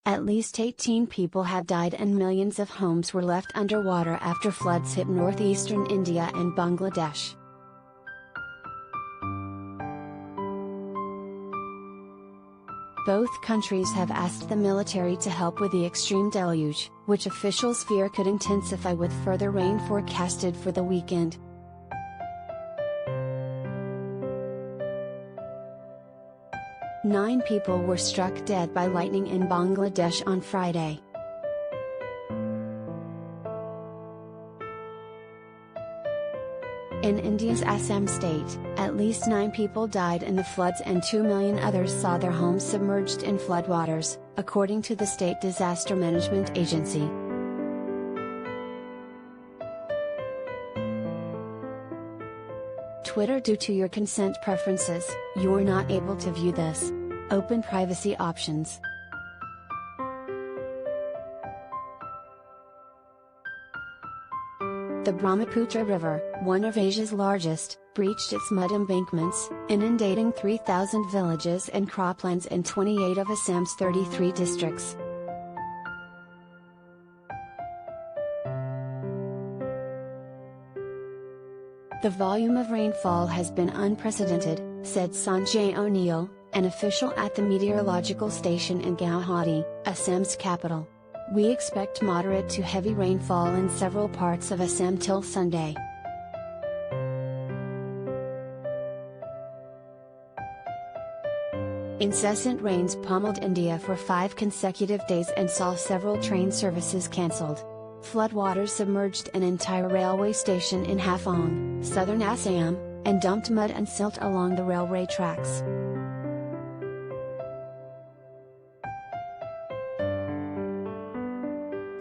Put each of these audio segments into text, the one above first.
At least 18 people have died and millions of homes were left underwater after floods hit northeastern India and Bangladesh. Both countries have asked the military to help with the extreme deluge, which officials fear could intensify with further rain forecasted for the weekend. Nine people were struck dead by lightning in Bangladesh on Friday. In India's Assam state, at least 9 people died in the floods and 2 million others saw their homes submerged in floodwaters, according to the State Disaster Management Agency. Twitter: due to your consent preferences, you're not able to view this. Open privacy options. The Brahmaputra River, one of Asia's largest, breached its mud embankments, inundating 3,000 villages and croplands in 28 of Assam's 33 districts. The volume of rainfall has been unprecedented, said Sanjay O'Neill, an official at the meteorological station in Guwahati, Assam's capital. We expect moderate to heavy rainfall in several parts of Assam till Sunday. Incessant rains pummeled India for 5 consecutive days and saw several train services cancelled. Floodwaters submerged an entire railway station in Hafong, southern Assam, and dumped mud and silt along the railway tracks.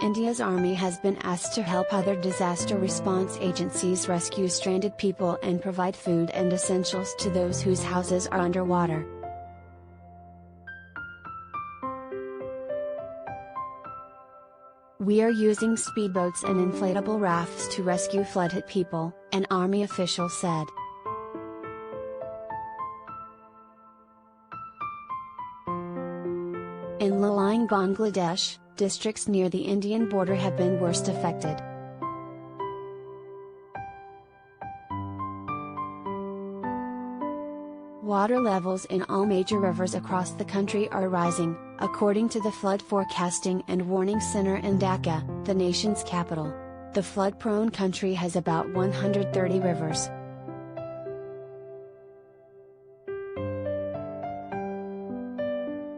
India's army has been asked to help other disaster response agencies rescue stranded people and provide food and essentials to those whose houses are underwater. We are using speedboats and inflatable rafts to rescue flood-hit people, an army official said. In low-lying Bangladesh, districts near the Indian border have been worst affected. Water levels in all major rivers across the country are rising, according to the Flood Forecasting and Warning Center in Dhaka, the nation's capital. The flood-prone country has about 130 rivers.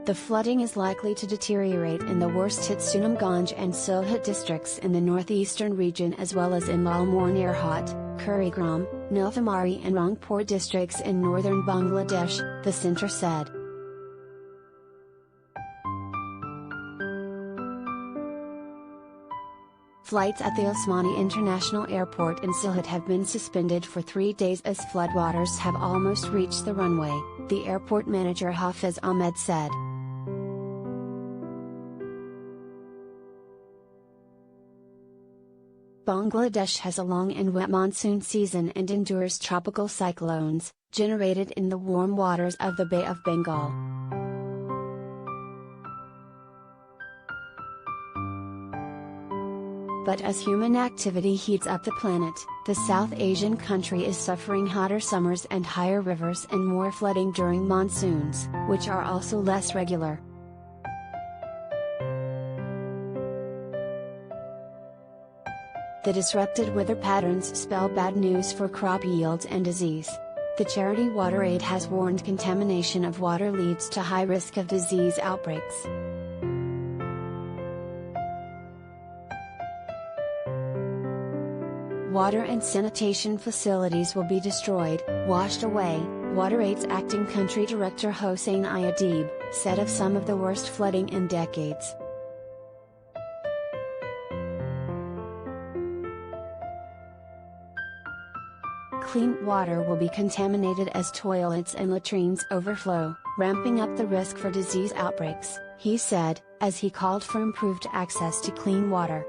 The flooding is likely to deteriorate in the worst-hit Sunamganj and Sylhet districts in the northeastern region as well as in Lalmohar-Nirhat, Kurigram, Nilphamari and Rangpur districts in northern Bangladesh, the center said. Flights at the Osmani International Airport in Sylhet have been suspended for 3 days as floodwaters have almost reached the runway, the airport manager Hafiz Ahmed said. Bangladesh has a long and wet monsoon season and endures tropical cyclones, generated in the warm waters of the Bay of Bengal. But as human activity heats up the planet, the South Asian country is suffering hotter summers and higher rivers and more flooding during monsoons, which are also less regular. The disrupted weather patterns spell bad news for crop yields and disease. The charity WaterAid has warned contamination of water leads to high risk of disease outbreaks. Water and sanitation facilities will be destroyed, washed away, WaterAid's acting country director Hossein Ayadib said of some of the worst flooding in decades. Clean water will be contaminated as toilets and latrines overflow, ramping up the risk for disease outbreaks, he said, as he called for improved access to clean water.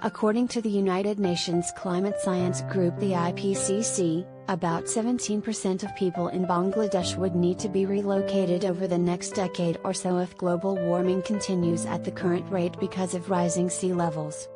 According to the United Nations Climate Science Group, the IPCC, about 17% of people in Bangladesh would need to be relocated over the next decade or so if global warming continues at the current rate because of rising sea levels.